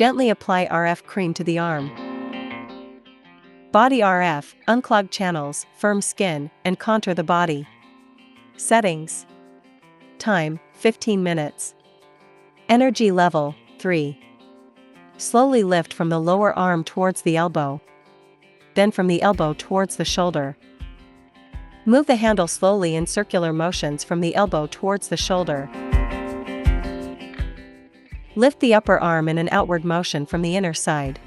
Gently apply RF cream to the arm. Body RF, unclog channels, firm skin, and contour the body. Settings. Time, 15 minutes. Energy level, 3. Slowly lift from the lower arm towards the elbow. Then from the elbow towards the shoulder. Move the handle slowly in circular motions from the elbow towards the shoulder. Lift the upper arm in an outward motion from the inner side.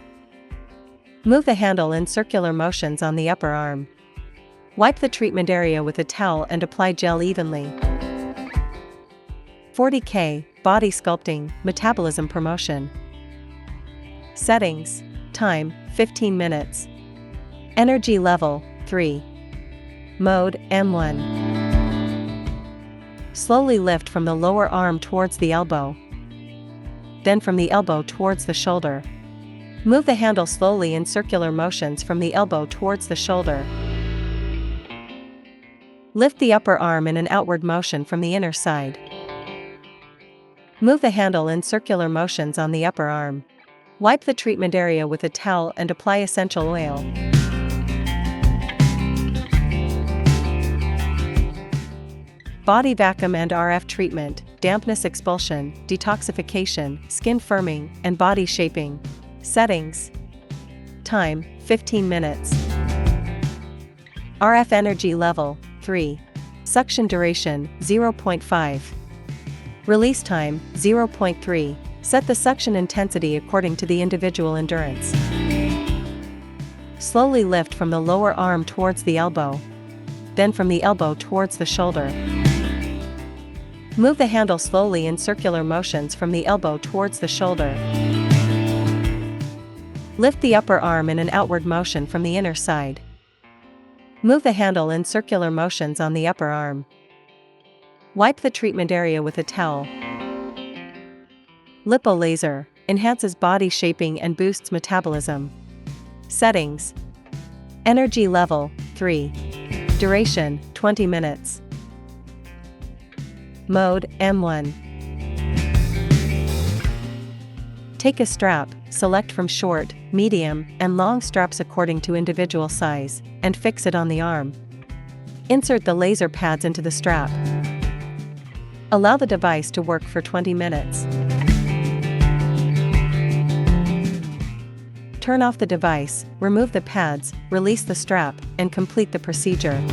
Move the handle in circular motions on the upper arm. Wipe the treatment area with a towel and apply gel evenly. 40K, Body Sculpting, Metabolism Promotion. Settings. Time, 15 minutes. Energy level, 3. Mode, M1. Slowly lift from the lower arm towards the elbow. Then from the elbow towards the shoulder. Move the handle slowly in circular motions from the elbow towards the shoulder. Lift the upper arm in an outward motion from the inner side. Move the handle in circular motions on the upper arm. Wipe the treatment area with a towel and apply essential oil. Body vacuum and RF treatment, dampness expulsion, detoxification, skin firming, and body shaping. Settings. Time, 15 minutes. RF energy level, 3. Suction duration, 0.5. Release time, 0.3. Set the suction intensity according to the individual endurance. Slowly lift from the lower arm towards the elbow. Then from the elbow towards the shoulder. Move the handle slowly in circular motions from the elbow towards the shoulder. Lift the upper arm in an outward motion from the inner side. Move the handle in circular motions on the upper arm. Wipe the treatment area with a towel. Lipo laser, enhances body shaping and boosts metabolism. Settings. Energy level, 3. Duration, 20 minutes. Mode, M1. Take a strap, select from short, medium, and long straps according to individual size, and fix it on the arm. Insert the laser pads into the strap. Allow the device to work for 20 minutes. Turn off the device, remove the pads, release the strap, and complete the procedure.